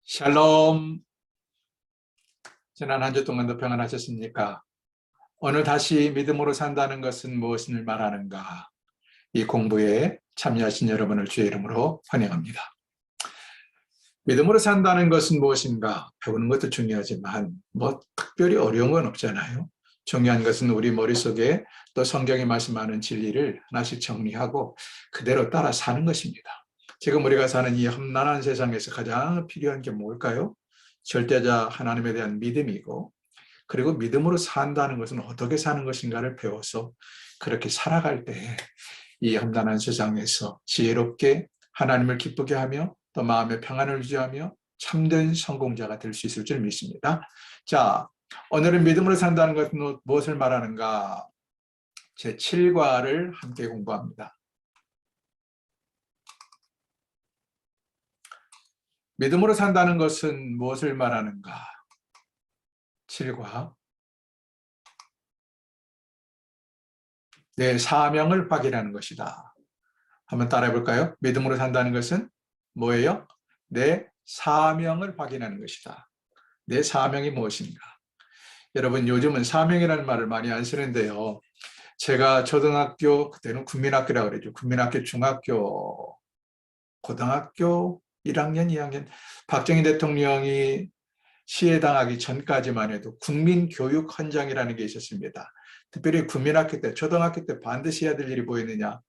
샬롬. 지난 한 주 동안도 평안하셨습니까? 오늘 다시 믿음으로 산다는 것은 무엇을 말하는가? 이 공부에 참여하신 여러분을 주의 이름으로 환영합니다. 믿음으로 산다는 것은 무엇인가? 배우는 것도 중요하지만 특별히 어려운 건 없잖아요. 중요한 것은 우리 머릿속에 또 성경이 말씀하는 진리를 하나씩 정리하고 그대로 따라 사는 것입니다. 지금 우리가 사는 이 험난한 세상에서 가장 필요한 게 뭘까요? 절대자 하나님에 대한 믿음이고, 그리고 믿음으로 산다는 것은 어떻게 사는 것인가를 배워서 그렇게 살아갈 때 이 험난한 세상에서 지혜롭게 하나님을 기쁘게 하며 또 마음의 평안을 유지하며 참된 성공자가 될 수 있을 줄 믿습니다. 자, 오늘은 믿음으로 산다는 것은 무엇을 말하는가? 제7과를 함께 공부합니다. 믿음으로 산다는 것은 무엇을 말하는가? 7과. 내 사명을 확인하는 것이다. 한번 따라해 볼까요? 믿음으로 산다는 것은 뭐예요? 내 사명을 확인하는 것이다. 내 사명이 무엇인가? 여러분, 요즘은 사명이라는 말을 많이 안 쓰는데요. 제가 초등학교, 그때는 국민학교라고 그러죠. 국민학교, 중학교, 고등학교 1학년, 2학년, 박정희 대통령이 시해당하기 전까지만 해도 국민교육헌장이라는 게 있었습니다. 특별히 국민학교 때, 초등학교 때 반드시 해야 될 일이 뭐였느냐?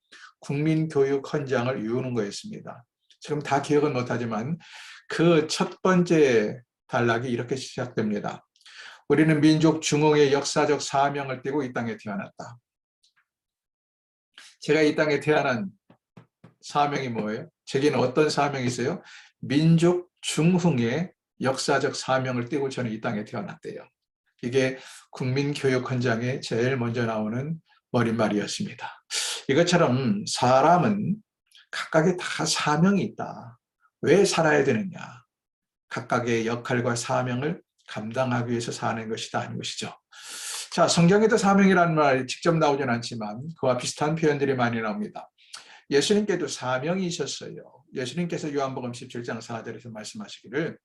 국민교육헌장을 이루는 거였습니다. 지금 다 기억은 못하지만 그 첫 번째 단락이 이렇게 시작됩니다. 우리는 민족 중흥의 역사적 사명을 띠고 이 땅에 태어났다. 제가 이 땅에 태어난 사명이 뭐예요? 제게는 어떤 사명이 있어요? 민족 중흥의 역사적 사명을 띠고 저는 이 땅에 태어났대요. 이게 국민교육헌장에 제일 먼저 나오는 머릿말이었습니다. 이것처럼 사람은 각각의 다 사명이 있다. 왜 살아야 되느냐? 각각의 역할과 사명을 감당하기 위해서 사는 것이다 하는 것이죠. 자, 성경에도 사명이라는 말이 직접 나오진 않지만 그와 비슷한 표현들이 많이 나옵니다. 예수님께도 사명이 있었어요. 예수님께서 요한복음 17장 4절에서 말씀하시기를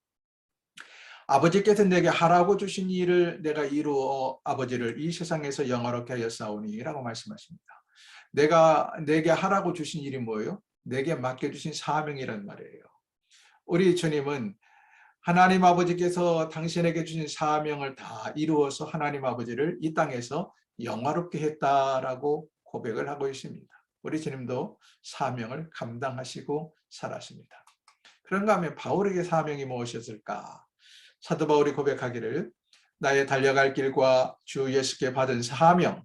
아버지께서 내게 하라고 주신 일을 내가 이루어 아버지를 이 세상에서 영화롭게 하여 싸우니 라고 말씀하십니다. 내게 하라고 주신 일이 뭐예요? 내게 맡겨주신 사명이란 말이에요. 우리 주님은 하나님 아버지께서 당신에게 주신 사명을 다 이루어서 하나님 아버지를 이 땅에서 영화롭게 했다라고 고백을 하고 있습니다. 우리 주님도 사명을 감당하시고 살았습니다. 그런가 하면 바울에게 사명이 무엇이었을까? 사도 바울이 고백하기를 나의 달려갈 길과 주 예수께 받은 사명,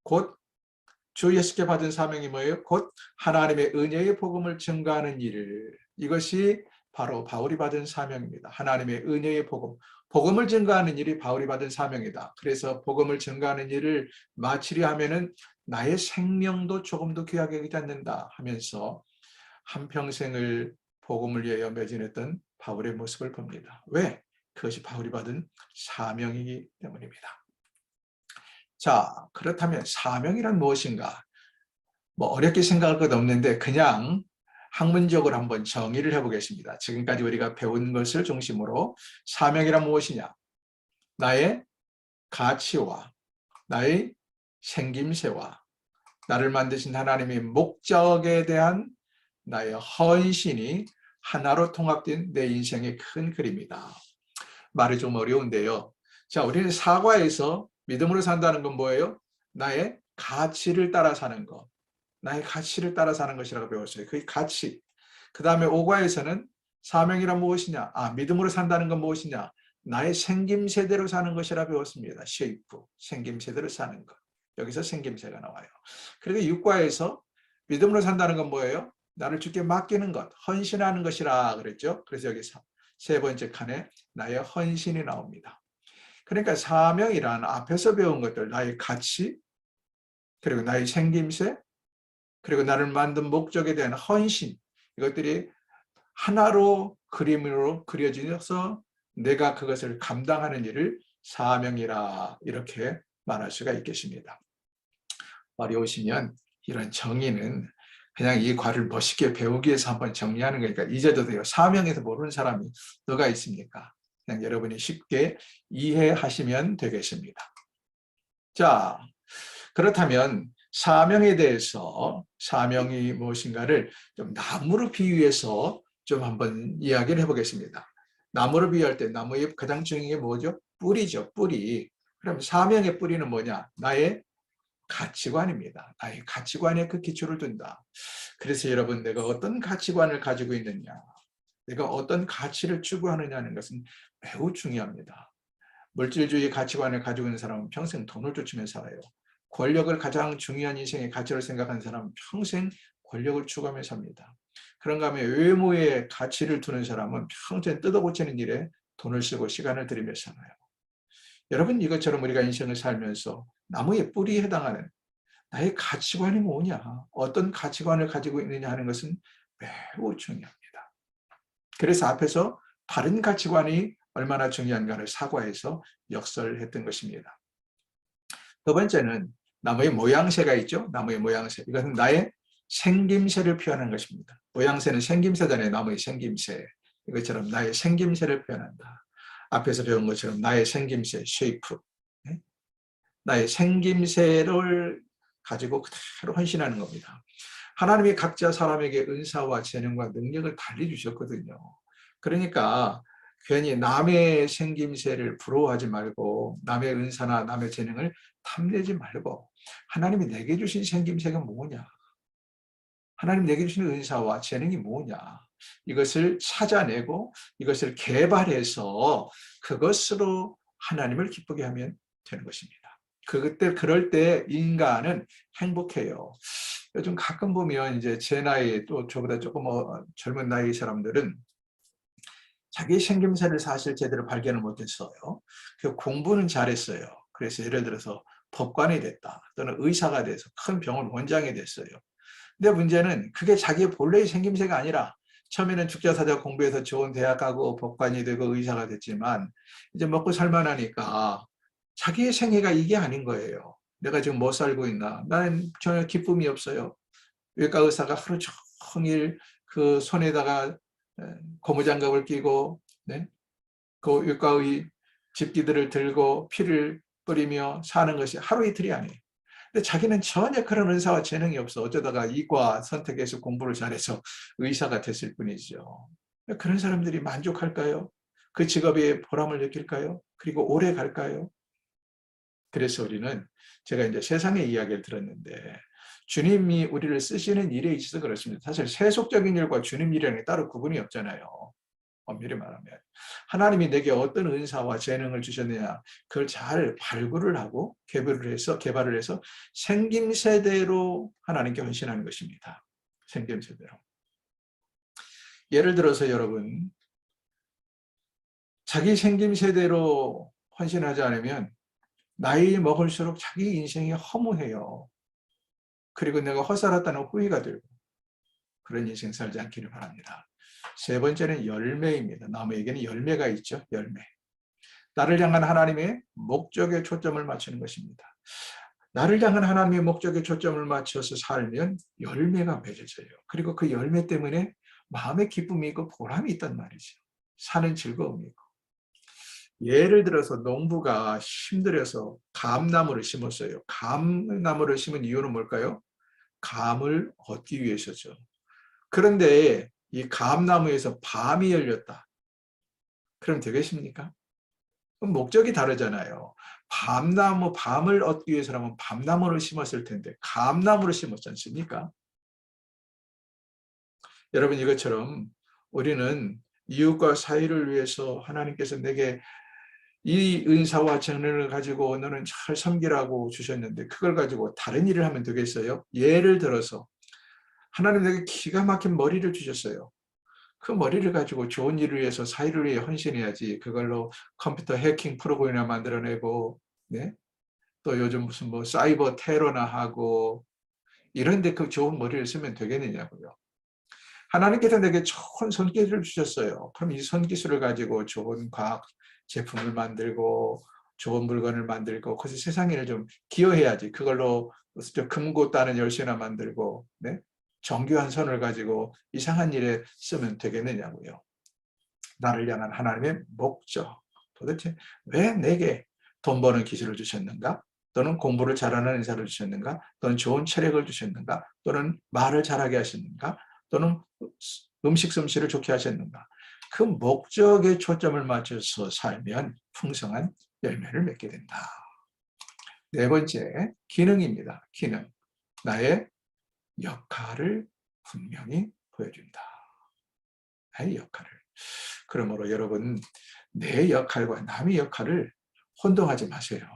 곧 주 예수께 받은 사명이 뭐예요? 곧 하나님의 은혜의 복음을 증거하는 일. 이것이 바로 바울이 받은 사명입니다. 하나님의 은혜의 복음. 복음을 증거하는 일이 바울이 받은 사명이다. 그래서 복음을 증거하는 일을 마치려 하면은 나의 생명도 조금 더 귀하게 여기지 않는다 하면서 한평생을 복음을 위하여 매진했던 바울의 모습을 봅니다. 왜? 그것이 바울이 받은 사명이기 때문입니다. 자, 그렇다면 사명이란 무엇인가? 어렵게 생각할 것 없는데 그냥 학문적으로 한번 정의를 해보겠습니다. 지금까지 우리가 배운 것을 중심으로 사명이란 무엇이냐? 나의 가치와 나의 생김새와 나를 만드신 하나님의 목적에 대한 나의 헌신이 하나로 통합된 내 인생의 큰 그림이다. 말이 좀 어려운데요. 자, 우리는 사과에서 믿음으로 산다는 건 뭐예요? 나의 가치를 따라 사는 것. 나의 가치를 따라 사는 것이라고 배웠어요. 그 가치. 그 다음에 오과에서는 사명이란 무엇이냐? 믿음으로 산다는 건 무엇이냐? 나의 생김새대로 사는 것이라 배웠습니다. 쉐이프, 생김새대로 사는 것. 여기서 생김새가 나와요. 그리고 육과에서 믿음으로 산다는 건 뭐예요? 나를 주께 맡기는 것, 헌신하는 것이라 그랬죠. 그래서 여기서 세 번째 칸에 나의 헌신이 나옵니다. 그러니까 사명이란 앞에서 배운 것들, 나의 가치, 그리고 나의 생김새, 그리고 나를 만든 목적에 대한 헌신, 이것들이 하나로 그림으로 그려져서 내가 그것을 감당하는 일을 사명이라 이렇게 말할 수가 있겠습니다. 어려우시면 이런 정의는 그냥 이 과를 멋있게 배우기 위해서 한번 정리하는 거니까 잊어도 돼요. 사명에서 모르는 사람이 누가 있습니까? 그냥 여러분이 쉽게 이해하시면 되겠습니다. 자, 그렇다면 사명에 대해서 사명이 무엇인가를 좀 나무로 비유해서 좀 한번 이야기를 해보겠습니다. 나무로 비유할 때 나무의 가장 중요한 게 뭐죠? 뿌리죠, 뿌리. 그럼 사명의 뿌리는 뭐냐? 나의 가치관입니다. 나의 가치관에 그 기초를 둔다. 그래서 여러분, 내가 어떤 가치관을 가지고 있느냐, 내가 어떤 가치를 추구하느냐는 것은 매우 중요합니다. 물질주의 가치관을 가지고 있는 사람은 평생 돈을 쫓으며 살아요. 권력을 가장 중요한 인생의 가치로 생각하는 사람은 평생 권력을 추구하며 삽니다. 그런가 하면 외모에 가치를 두는 사람은 평생 뜯어고치는 일에 돈을 쓰고 시간을 들이며 살아요. 여러분, 이것처럼 우리가 인생을 살면서 나무의 뿌리에 해당하는 나의 가치관이 뭐냐, 어떤 가치관을 가지고 있느냐 하는 것은 매우 중요합니다. 그래서 앞에서 바른 가치관이 얼마나 중요한가를 사과해서 역설했던 것입니다. 두 번째는 나무의 모양새가 있죠. 나무의 모양새. 이것은 나의 생김새를 표현하는 것입니다. 모양새는 생김새잖아요. 나무의 생김새. 이것처럼 나의 생김새를 표현한다. 앞에서 배운 것처럼 나의 생김새, 쉐이프. 나의 생김새를 가지고 그대로 헌신하는 겁니다. 하나님이 각자 사람에게 은사와 재능과 능력을 달리 주셨거든요. 그러니까 괜히 남의 생김새를 부러워하지 말고 남의 은사나 남의 재능을 탐내지 말고 하나님이 내게 주신 생김새가 뭐냐? 하나님 내게 주신 은사와 재능이 뭐냐? 이것을 찾아내고 이것을 개발해서 그것으로 하나님을 기쁘게 하면 되는 것입니다. 그럴 때 인간은 행복해요. 요즘 가끔 보면 이제 제 나이 또 저보다 조금 젊은 나이 사람들은 자기 생김새를 사실 제대로 발견을 못했어요. 그 공부는 잘했어요. 그래서 예를 들어서 법관이 됐다 또는 의사가 돼서 큰 병원 원장이 됐어요. 근데 문제는 그게 자기의 본래의 생김새가 아니라 처음에는 죽자사자 공부해서 좋은 대학 가고 법관이 되고 의사가 됐지만 이제 먹고 살만하니까 자기의 생애가 이게 아닌 거예요. 내가 지금 뭐 살고 있나? 나는 전혀 기쁨이 없어요. 외과 의사가 하루 종일 그 손에다가 고무장갑을 끼고 네? 그 외과의 집기들을 들고 피를 뿌리며 사는 것이 하루 이틀이 아니에요. 근데 자기는 전혀 그런 은사와 재능이 없어. 어쩌다가 이과 선택해서 공부를 잘해서 의사가 됐을 뿐이죠. 그런 사람들이 만족할까요? 그 직업에 보람을 느낄까요? 그리고 오래 갈까요? 그래서 우리는 제가 이제 세상의 이야기를 들었는데 주님이 우리를 쓰시는 일에 있어서 그렇습니다. 사실 세속적인 일과 주님 일에는 따로 구분이 없잖아요. 엄밀히 말하면 하나님이 내게 어떤 은사와 재능을 주셨느냐 그걸 잘 발굴을 하고 개발을 해서 생김새대로 하나님께 헌신하는 것입니다. 생김새대로. 예를 들어서 여러분 자기 생김새대로 헌신하지 않으면 나이 먹을수록 자기 인생이 허무해요. 그리고 내가 헛살았다는 후회가 들고 그런 인생 살지 않기를 바랍니다. 세 번째는 열매입니다. 나무에게는 열매가 있죠. 열매. 나를 향한 하나님의 목적에 초점을 맞추는 것입니다. 나를 향한 하나님의 목적에 초점을 맞춰서 살면 열매가 맺어져요. 그리고 그 열매 때문에 마음의 기쁨이 있고 보람이 있단 말이죠. 사는 즐거움이 있고. 예를 들어서 농부가 힘들어서 감나무를 심었어요. 감나무를 심은 이유는 뭘까요? 감을 얻기 위해서죠. 그런데 이 감나무에서 밤이 열렸다. 그럼 되겠습니까? 그럼 목적이 다르잖아요. 밤을 얻기 위해서라면 밤나무를 심었을 텐데 감나무를 심었지 않습니까? 여러분 이것처럼 우리는 이웃과 사이를 위해서 하나님께서 내게 이 은사와 재능을 가지고 너는 잘 섬기라고 주셨는데 그걸 가지고 다른 일을 하면 되겠어요? 예를 들어서 하나님 내게 기가 막힌 머리를 주셨어요. 그 머리를 가지고 좋은 일을 위해서 사회를 위해 헌신해야지. 그걸로 컴퓨터 해킹 프로그램이나 만들어내고, 네? 또 요즘 무슨 뭐 사이버 테러나 하고 이런데 그 좋은 머리를 쓰면 되겠느냐고요. 하나님께서 내게 좋은 손기술을 주셨어요. 그럼 이 손기술을 가지고 좋은 과학 제품을 만들고 좋은 물건을 만들고 그래서 세상에 좀 기여해야지. 그걸로 좀 금고 따는 열쇠나 만들고, 네? 정교한 선을 가지고 이상한 일에 쓰면 되겠느냐고요. 나를 향한 하나님의 목적, 도대체 왜 내게 돈 버는 기술을 주셨는가? 또는 공부를 잘하는 인사를 주셨는가? 또는 좋은 체력을 주셨는가? 또는 말을 잘하게 하셨는가? 또는 음식 솜씨를 좋게 하셨는가? 그 목적에 초점을 맞춰서 살면 풍성한 열매를 맺게 된다. 네 번째, 기능입니다. 기능. 나의 역할을 분명히 보여준다. 나의 역할을. 그러므로 여러분, 내 역할과 남의 역할을 혼동하지 마세요.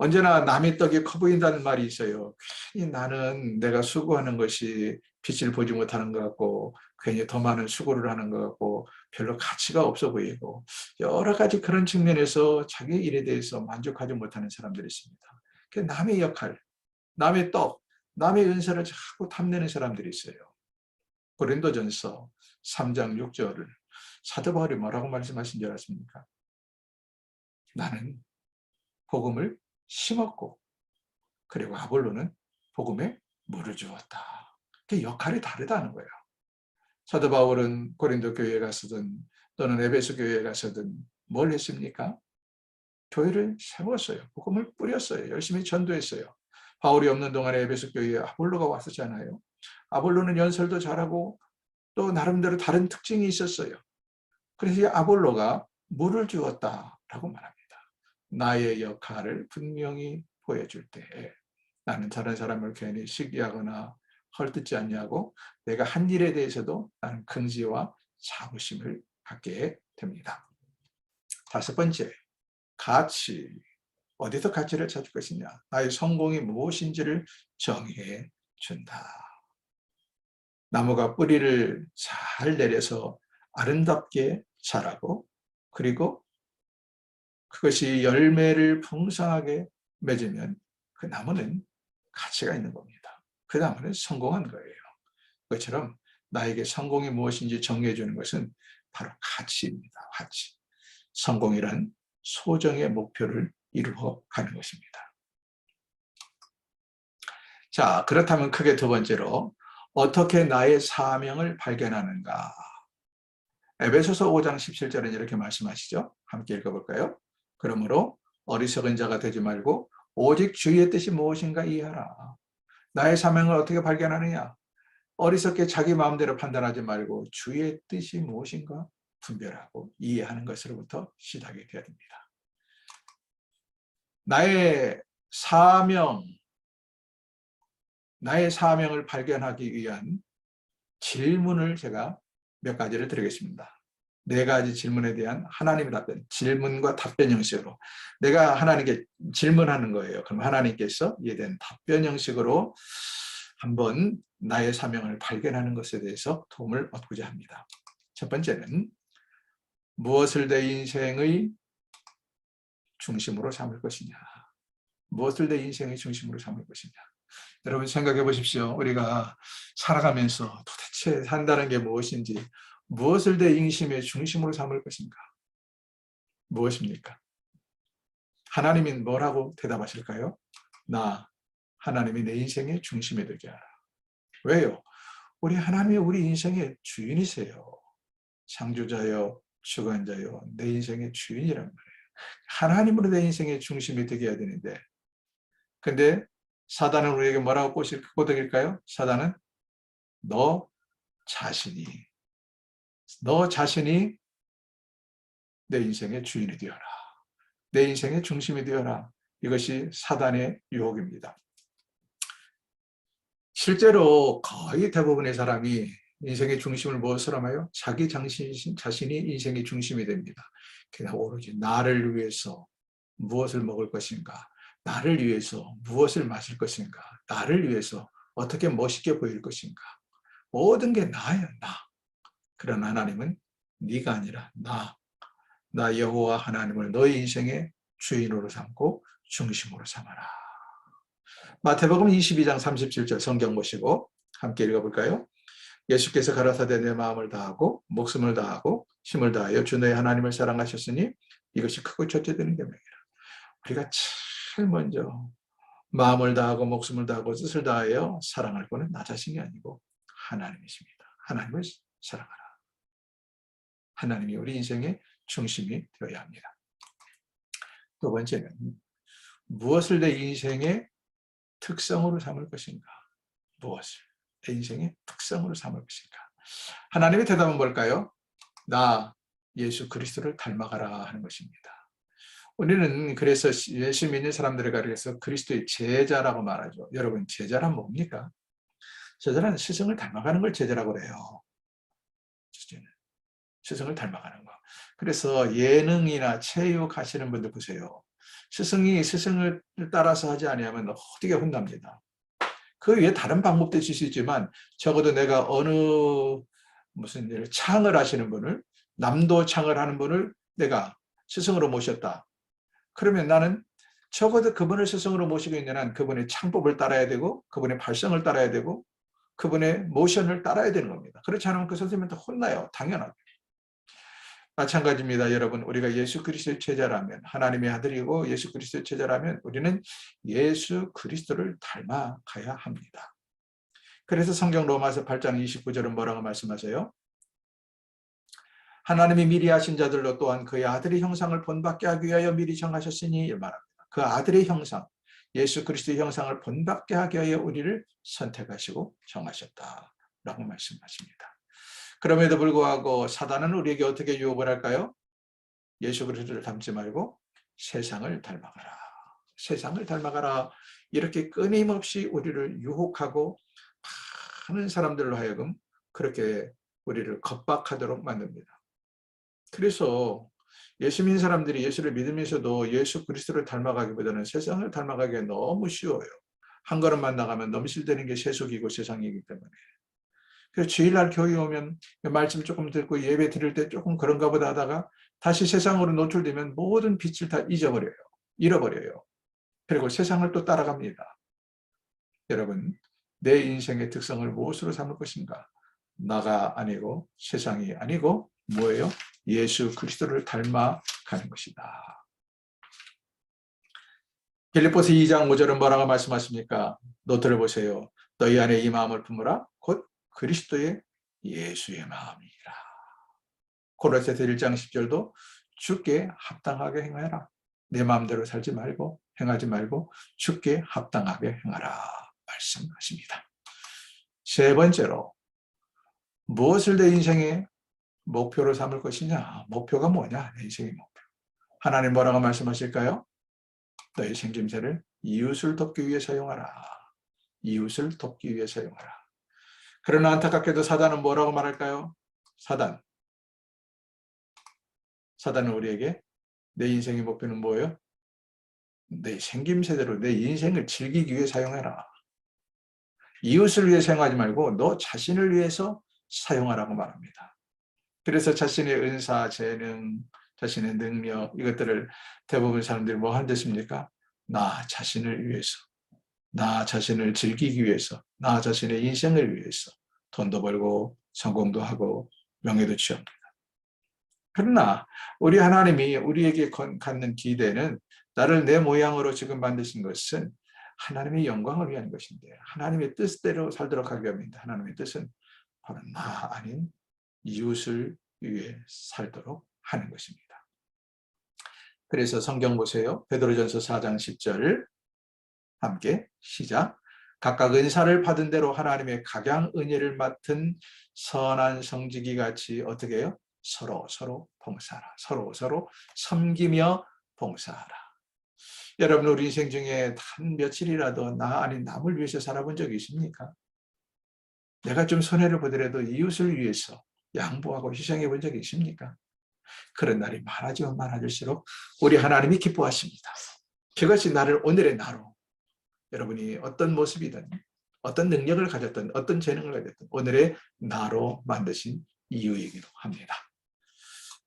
언제나 남의 떡이 커 보인다는 말이 있어요. 괜히 나는 내가 수고하는 것이 빛을 보지 못하는 것 같고, 괜히 더 많은 수고를 하는 것 같고, 별로 가치가 없어 보이고, 여러 가지 그런 측면에서 자기 일에 대해서 만족하지 못하는 사람들이 있습니다. 남의 역할, 남의 떡, 남의 은사를 자꾸 탐내는 사람들이 있어요. 고린도전서 3장 6절을 사도 바울이 뭐라고 말씀하신 줄 아십니까? 나는 복음을 심었고, 그리고 아볼로는 복음에 물을 주었다. 그 역할이 다르다는 거예요. 사도 바울은 고린도 교회에 가서든 또는 에베소 교회에 가서든 뭘 했습니까? 교회를 세웠어요. 복음을 뿌렸어요. 열심히 전도했어요. 바울이 없는 동안에 에베소 교회에 아볼로가 왔었잖아요. 아볼로는 연설도 잘하고 또 나름대로 다른 특징이 있었어요. 그래서 이 아볼로가 물을 주었다라고 말합니다. 나의 역할을 분명히 보여줄 때 나는 다른 사람을 괜히 시기하거나 헐뜯지 않냐고 내가 한 일에 대해서도 나는 긍지와 자부심을 갖게 됩니다. 다섯 번째, 가치. 어디서 가치를 찾을 것이냐? 나의 성공이 무엇인지를 정의해 준다. 나무가 뿌리를 잘 내려서 아름답게 자라고 그리고 그것이 열매를 풍성하게 맺으면 그 나무는 가치가 있는 겁니다. 그 나무는 성공한 거예요. 그것처럼 나에게 성공이 무엇인지 정의해 주는 것은 바로 가치입니다. 가치. 성공이란 소정의 목표를 이루어 가는 것입니다. 자, 그렇다면 크게 두 번째로 어떻게 나의 사명을 발견하는가? 에베소서 5장 17절은 이렇게 말씀하시죠. 함께 읽어볼까요? 그러므로 어리석은 자가 되지 말고 오직 주의 뜻이 무엇인가 이해하라. 나의 사명을 어떻게 발견하느냐? 어리석게 자기 마음대로 판단하지 말고 주의 뜻이 무엇인가 분별하고 이해하는 것으로부터 시작이 되어야 됩니다. 나의 사명을 발견하기 위한 질문을 제가 몇 가지를 드리겠습니다. 네 가지 질문에 대한 하나님의 답변, 질문과 답변 형식으로 내가 하나님께 질문하는 거예요. 그럼 하나님께서 이에 대한 답변 형식으로 한번 나의 사명을 발견하는 것에 대해서 도움을 얻고자 합니다. 첫 번째는 무엇을 내 인생의 중심으로 삼을 것이냐. 무엇을 내 인생의 중심으로 삼을 것이냐. 여러분 생각해 보십시오. 우리가 살아가면서 도대체 산다는 게 무엇인지, 무엇을 내 인심의 중심으로 삼을 것인가? 무엇입니까? 하나님이 뭐라고 대답하실까요? 하나님이 내 인생의 중심이 되게 하라. 왜요? 우리 하나님이 우리 인생의 주인이세요. 창조자요, 주관자요, 내 인생의 주인이란 말이에요. 하나님으로 내 인생의 중심이 되게 해야 되는데, 근데 사단은 우리에게 뭐라고 꼬드길까요? 사단은 너 자신이 내 인생의 주인이 되어라. 내 인생의 중심이 되어라. 이것이 사단의 유혹입니다. 실제로 거의 대부분의 사람이 인생의 중심을 무엇으로 삼아요? 자기 자신이 인생의 중심이 됩니다. 그냥 오로지 나를 위해서 무엇을 먹을 것인가? 나를 위해서 무엇을 마실 것인가? 나를 위해서 어떻게 멋있게 보일 것인가? 모든 게 나야, 나. 그러나 하나님은 네가 아니라 나 여호와 하나님을 너의 인생의 주인으로 삼고 중심으로 삼아라. 마태복음 22장 37절 성경 보시고 함께 읽어볼까요? 예수께서 가라사대 내 마음을 다하고 목숨을 다하고 힘을 다하여 주 너의 하나님을 사랑하셨으니 이것이 크고 첫째 되는 계명이라. 우리가 제일 먼저 마음을 다하고 목숨을 다하고 뜻을 다하여 사랑할 거는 나 자신이 아니고 하나님이십니다. 하나님을 사랑하라. 하나님이 우리 인생의 중심이 되어야 합니다. 두 번째는 무엇을 내 인생의 특성으로 삼을 것인가? 무엇을 내 인생의 특성으로 삼을 것인가? 하나님의 대답은 뭘까요? 나 예수 그리스도를 닮아가라 하는 것입니다. 우리는 그래서 예수 믿는 사람들에 가려서 그리스도의 제자라고 말하죠. 여러분, 제자란 뭡니까? 제자는 스승을 닮아가는 걸 제자라고 그래요. 스승을 닮아가는 거. 그래서 예능이나 체육 하시는 분들 보세요. 스승이 스승을 따라서 하지 아니하면 어떻게 혼납니다. 그 외에 다른 방법도 있을 수 있지만 적어도 내가 어느 무슨 일 창을 하시는 분을, 남도 창을 하는 분을 내가 스승으로 모셨다. 그러면 나는 적어도 그분을 스승으로 모시고 있는 한 그분의 창법을 따라야 되고 그분의 발성을 따라야 되고 그분의 모션을 따라야 되는 겁니다. 그렇지 않으면 그 선생님한테 혼나요. 당연하죠. 마찬가지입니다. 여러분, 우리가 예수 그리스도의 제자라면, 하나님의 아들이고 예수 그리스도의 제자라면 우리는 예수 그리스도를 닮아가야 합니다. 그래서 성경 로마서 8장 29절은 뭐라고 말씀하세요? 하나님이 미리 하신 자들로 또한 그의 아들의 형상을 본받게 하기 위하여 미리 정하셨으니 말합니다. 그 아들의 형상, 예수 그리스도의 형상을 본받게 하기 위하여 우리를 선택하시고 정하셨다라고 말씀하십니다. 그럼에도 불구하고 사단은 우리에게 어떻게 유혹을 할까요? 예수 그리스도를 닮지 말고 세상을 닮아가라. 세상을 닮아가라. 이렇게 끊임없이 우리를 유혹하고 많은 사람들로 하여금 그렇게 우리를 겁박하도록 만듭니다. 그래서 예수 믿는 사람들이 예수를 믿으면서도 예수 그리스도를 닮아가기보다는 세상을 닮아가기가 너무 쉬워요. 한 걸음만 나가면 넘실대는 게 세속이고 세상이기 때문에. 그래서 주일날 교회 오면 말씀 조금 듣고 예배 드릴 때 조금 그런가 보다 하다가 다시 세상으로 노출되면 모든 빛을 다 잊어버려요. 잃어버려요. 그리고 세상을 또 따라갑니다. 여러분, 내 인생의 특성을 무엇으로 삼을 것인가? 나가 아니고 세상이 아니고 뭐예요? 예수 그리스도를 닮아가는 것이다. 빌립보서 2장 5절은 뭐라고 말씀하십니까? 노트를 보세요. 너희 안에 이 마음을 품으라. 곧 그리스도의 예수의 마음이라. 고린도서 1장 10절도 주께 합당하게 행하라. 내 마음대로 살지 말고 행하지 말고 주께 합당하게 행하라 말씀하십니다. 세 번째로 무엇을 내 인생의 목표로 삼을 것이냐? 목표가 뭐냐? 내 인생의 목표. 하나님 뭐라고 말씀하실까요? 너의 생김새를 이웃을 돕기 위해 사용하라. 이웃을 돕기 위해 사용하라. 그러나 안타깝게도 사단은 뭐라고 말할까요? 사단은 우리에게 내 인생의 목표는 뭐예요? 내 생김새대로 내 인생을 즐기기 위해 사용해라. 이웃을 위해 사용하지 말고 너 자신을 위해서 사용하라고 말합니다. 그래서 자신의 은사, 재능, 자신의 능력 이것들을 대부분 사람들이 뭐 한댔습니까? 나 자신을 위해서, 나 자신을 즐기기 위해서, 나 자신의 인생을 위해서 돈도 벌고 성공도 하고 명예도 취합니다. 그러나 우리 하나님이 우리에게 갖는 기대는 나를 내 모양으로 지금 만드신 것은 하나님의 영광을 위한 것인데 하나님의 뜻대로 살도록 하기 위함입니다. 하나님의 뜻은 바로 나 아닌 이웃을 위해 살도록 하는 것입니다. 그래서 성경 보세요. 베드로전서 4장 10절 함께 시작. 각각 은사를 받은 대로 하나님의 각양 은혜를 맡은 선한 성지기 같이 어떻게 해요? 서로 봉사하라. 서로 섬기며 봉사하라. 여러분 우리 인생 중에 단 며칠이라도 나 아닌 남을 위해서 살아본 적이 있습니까? 내가 좀 손해를 보더라도 이웃을 위해서 양보하고 희생해 본 적이 있습니까? 그런 날이 많아지면 많아질수록 우리 하나님이 기뻐하십니다. 그것이 나를 오늘의 나로 여러분이 어떤 모습이든 어떤 능력을 가졌든 어떤 재능을 가졌든 오늘의 나로 만드신 이유이기도 합니다.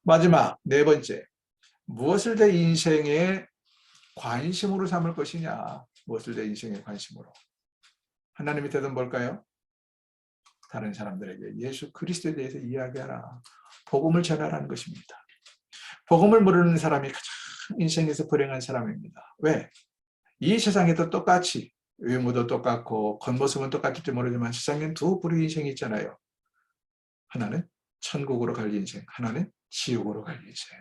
마지막 네 번째, 무엇을 내 인생의 관심으로 삼을 것이냐? 무엇을 내 인생의 관심으로? 하나님의 뜻은 뭘까요? 다른 사람들에게 예수 그리스도에 대해서 이야기하라. 복음을 전하라는 것입니다. 복음을 모르는 사람이 가장 인생에서 불행한 사람입니다. 왜? 이 세상에도 똑같이 외모도 똑같고 겉모습은 똑같을지 모르지만 세상엔 두 부류의 인생이 있잖아요. 하나는 천국으로 갈 인생, 하나는 지옥으로 갈 인생.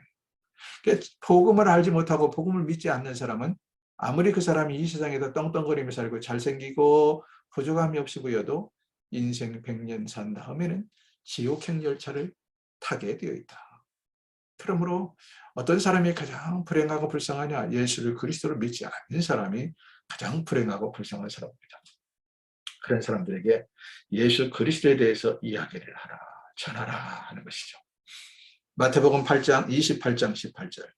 그러니까 복음을 알지 못하고 복음을 믿지 않는 사람은 아무리 그 사람이 이 세상에서 떵떵거리며 살고 잘생기고 부족함이 없이 보여도 인생 100년 산 다음에는 지옥행 열차를 타게 되어 있다. 그러므로 어떤 사람이 가장 불행하고 불쌍하냐? 예수를 그리스도를 믿지 않는 사람이 가장 불행하고 불쌍한 사람입니다. 그런 사람들에게 예수 그리스도에 대해서 이야기를 하라, 전하라 하는 것이죠. 마태복음 8장 28장 18절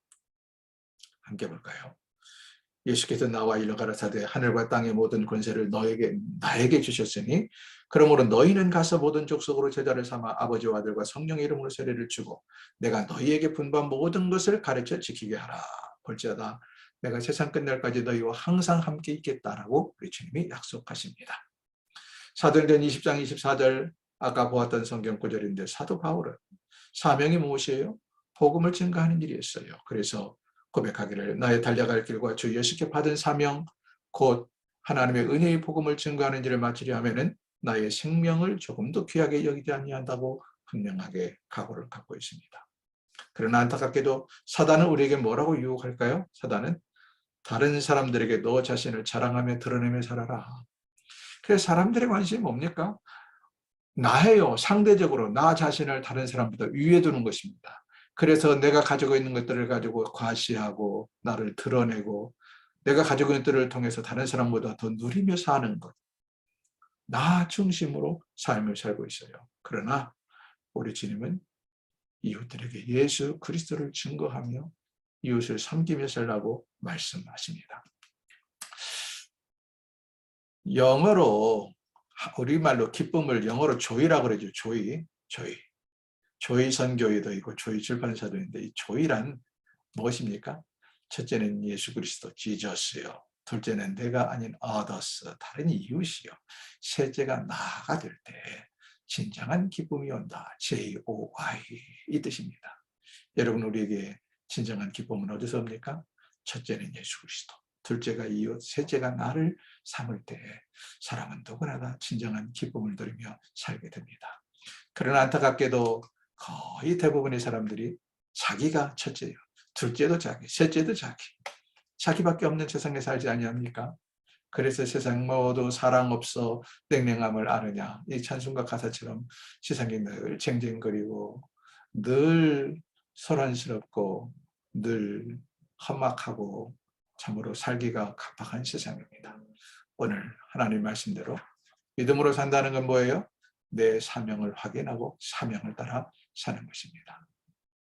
함께 볼까요? 예수께서 나와 일러 가라사대 하늘과 땅의 모든 권세를 나에게 주셨으니 그러므로 너희는 가서 모든 족속으로 제자를 삼아 아버지와 아들과 성령의 이름으로 세례를 주고 내가 너희에게 분부한 모든 것을 가르쳐 지키게 하라. 볼지어다 내가 세상 끝날까지 너희와 항상 함께 있겠다라고 우리 주님이 약속하십니다. 사도행전 20장 24절 아까 보았던 성경 구절인데 사도 바울은 사명이 무엇이에요? 복음을 증거하는 일이었어요. 그래서 고백하기를 나의 달려갈 길과 주 예수께 받은 사명 곧 하나님의 은혜의 복음을 증거하는 일을 마치려 하면은 나의 생명을 조금도 귀하게 여기지 아니한다고 분명하게 각오를 갖고 있습니다. 그러나 안타깝게도 사단은 우리에게 뭐라고 유혹할까요? 사단은 다른 사람들에게 너 자신을 자랑하며 드러내며 살아라. 그래서 사람들의 관심이 뭡니까? 나예요. 상대적으로 나 자신을 다른 사람보다 위에 두는 것입니다. 그래서 내가 가지고 있는 것들을 가지고 과시하고 나를 드러내고 내가 가지고 있는 것들을 통해서 다른 사람보다 더 누리며 사는 것. 나 중심으로 삶을 살고 있어요. 그러나 우리 주님은 이웃들에게 예수 그리스도를 증거하며 이웃을 섬기며 살라고 말씀하십니다. 영어로 우리말로 기쁨을 영어로 조이라고 그러죠. 조이. 조이 선교회도 있고 조이 출판사도 있는데 이 조이란 무엇입니까? 첫째는 예수 그리스도 지저스요. 둘째는 내가 아닌 others 다른 이웃이요. 셋째가 나가 될 때 진정한 기쁨이 온다. JOI 이 뜻입니다. 여러분 우리에게 진정한 기쁨은 어디서 옵니까? 첫째는 예수 그리스도. 둘째가 이웃, 셋째가 나를 삼을 때 사람은 누구나 다 진정한 기쁨을 누리며 살게 됩니다. 그러나 안타깝게도 거의 대부분의 사람들이 자기가 첫째예요. 둘째도 자기, 셋째도 자기. 자기밖에 없는 세상에 살지 아니합니까? 그래서 세상 모두 사랑 없어 냉랭함을 아느냐. 이 찬송가 가사처럼 세상이 늘 쟁쟁거리고 늘 소란스럽고 늘 험악하고 참으로 살기가 각박한 세상입니다. 오늘 하나님 말씀대로 믿음으로 산다는 건 뭐예요? 내 사명을 확인하고 사명을 따라 사는 것입니다.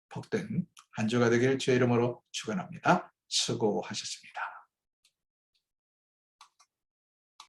복된 한 주가 되기를 주의 이름으로 축원합니다. 수고하셨습니다.